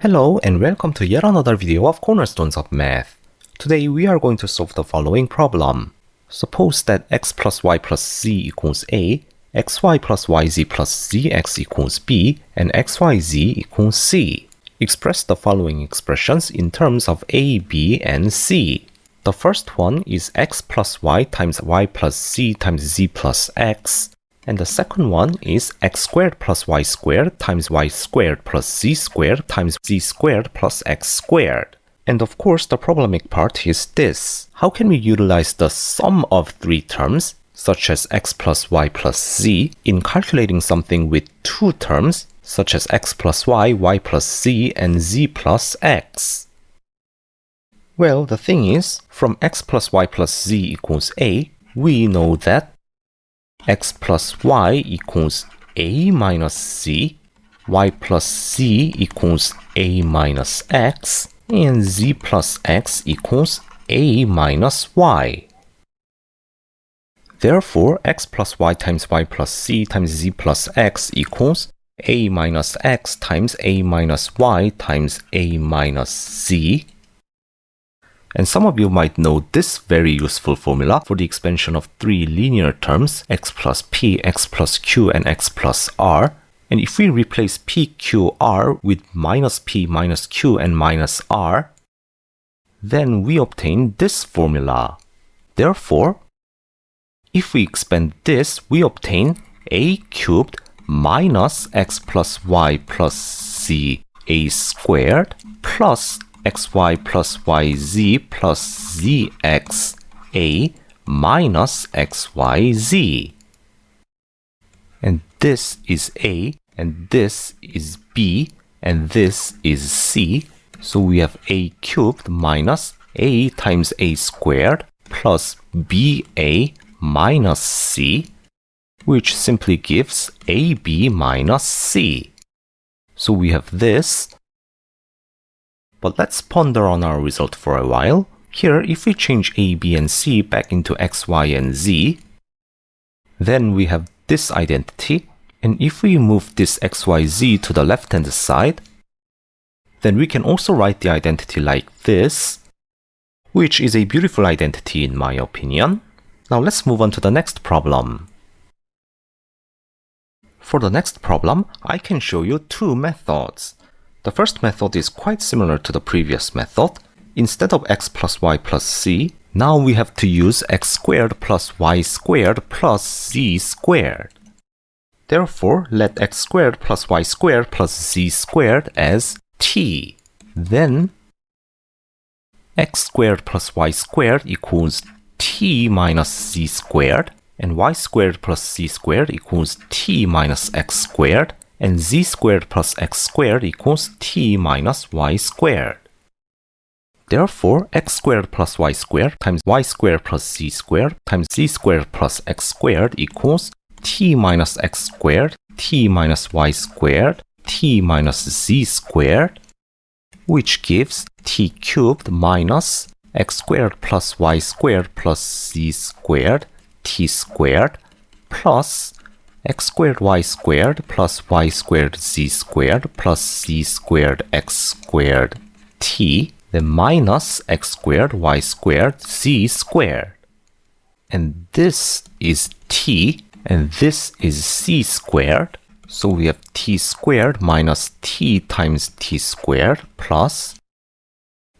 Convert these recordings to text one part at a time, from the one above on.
Hello and welcome to yet another video of Cornerstones of Math. Today we are going to solve the following problem. Suppose that x plus y plus z equals a, xy plus yz plus zx equals b, and xyz equals c. Express the following expressions in terms of a, b, and c. The first one is x plus y times y plus z times z plus x. And the second one is x squared plus y squared times y squared plus z squared times z squared plus x squared. And of course, the problematic part is this. How can we utilize the sum of three terms, such as x plus y plus z, in calculating something with two terms, such as x plus y, y plus z, and z plus x? Well, the thing is, from x plus y plus z equals a, we know that x plus y equals a minus z, y plus z equals a minus x, and z plus x equals a minus y. Therefore, x plus y times y plus z times z plus x equals a minus x times a minus y times a minus z. And some of you might know this very useful formula for the expansion of three linear terms, x plus p, x plus q, and x plus r. And if we replace p, q, r with minus p, minus q, and minus r, then we obtain this formula. Therefore, if we expand this, we obtain a cubed minus x plus y plus z a squared plus xy plus yz plus zx a minus xyz. And this is a, and this is b, and this is c. So we have a cubed minus a times a squared plus ba minus c, which simply gives ab minus c. So we have this. But let's ponder on our result for a while. Here, if we change a, b, and c back into x, y, and z, then we have this identity. And if we move this x, y, z to the left-hand side, then we can also write the identity like this, which is a beautiful identity in my opinion. Now let's move on to the next problem. For the next problem, I can show you two methods. The first method is quite similar to the previous method. Instead of x plus y plus z, now we have to use x squared plus y squared plus z squared. Therefore, let x squared plus y squared plus z squared as t. Then, x squared plus y squared equals t minus z squared, and y squared plus z squared equals t minus x squared, and z squared plus x squared equals t minus y squared. Therefore, x squared plus y squared times y squared plus z squared times z squared plus x squared equals t minus x squared, t minus y squared, t minus z squared, which gives t cubed minus x squared plus y squared plus z squared, t squared, plus x squared y squared plus y squared z squared plus z squared x squared t, then minus x squared y squared z squared. And this is t, and this is c squared. So we have t squared minus t times t squared plus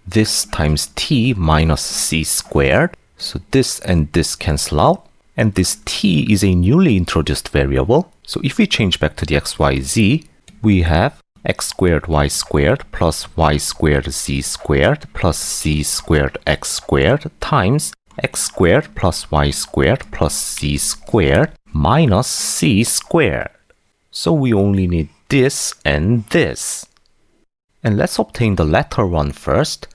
this times t minus c squared. So this and this cancel out. And this t is a newly introduced variable. So if we change back to the xyz, we have x squared y squared plus y squared z squared plus z squared x squared times x squared plus y squared plus z squared minus c squared. So we only need this and this. And let's obtain the latter one first.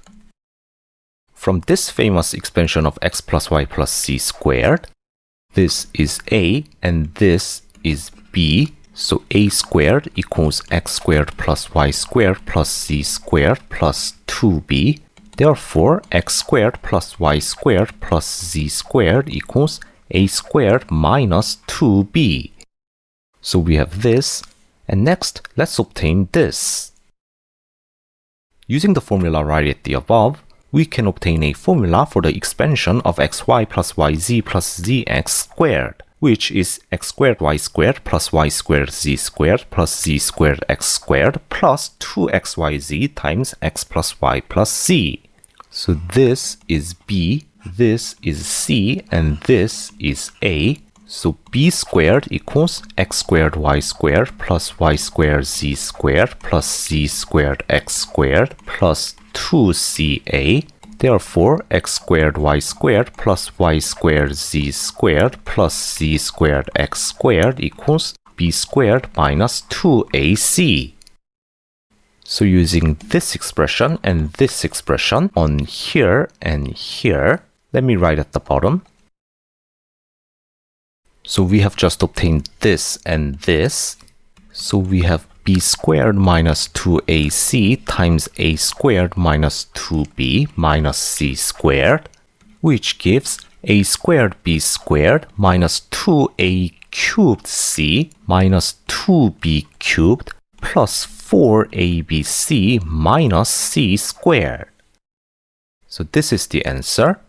From this famous expansion of x plus y plus z squared, this is a and this is b, so a squared equals x squared plus y squared plus z squared plus 2b. Therefore, x squared plus y squared plus z squared equals a squared minus 2b. So we have this, and next let's obtain this. Using the formula right at the above, we can obtain a formula for the expansion of xy plus yz plus zx squared, which is x squared y squared plus y squared z squared plus z squared x squared plus 2xyz times x plus y plus z. So this is b, this is c, and this is a. So b squared equals x squared y squared plus y squared z squared plus z squared x squared plus 2ca. Therefore, x squared y squared plus y squared z squared plus z squared x squared equals b squared minus 2ac. So using this expression and this expression on here and here, let me write at the bottom. So we have just obtained this and this. So we have b squared minus 2ac times a squared minus 2b minus c squared, which gives a squared b squared minus 2a cubed c minus 2b cubed plus 4abc minus c squared. So this is the answer.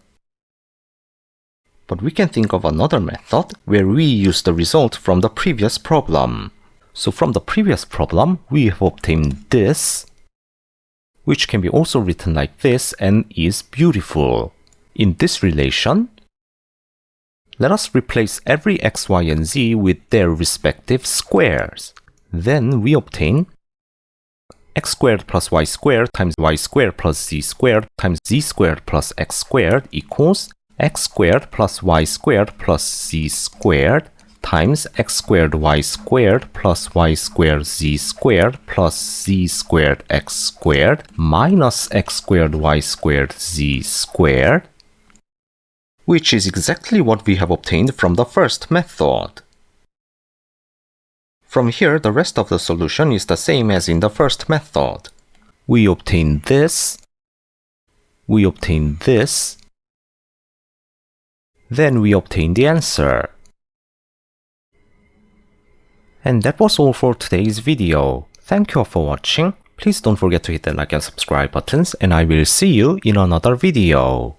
But we can think of another method where we use the result from the previous problem. So from the previous problem, we have obtained this, which can be also written like this and is beautiful. In this relation, let us replace every x, y, and z with their respective squares. Then we obtain x squared plus y squared times y squared plus z squared times z squared plus x squared equals x squared plus y squared plus z squared times x squared y squared plus y squared z squared plus z squared x squared minus x squared y squared z squared, which is exactly what we have obtained from the first method. From here, the rest of the solution is the same as in the first method. We obtain this, we obtain this, then we obtain the answer. And that was all for today's video. Thank you all for watching. Please don't forget to hit the like and subscribe buttons, and I will see you in another video.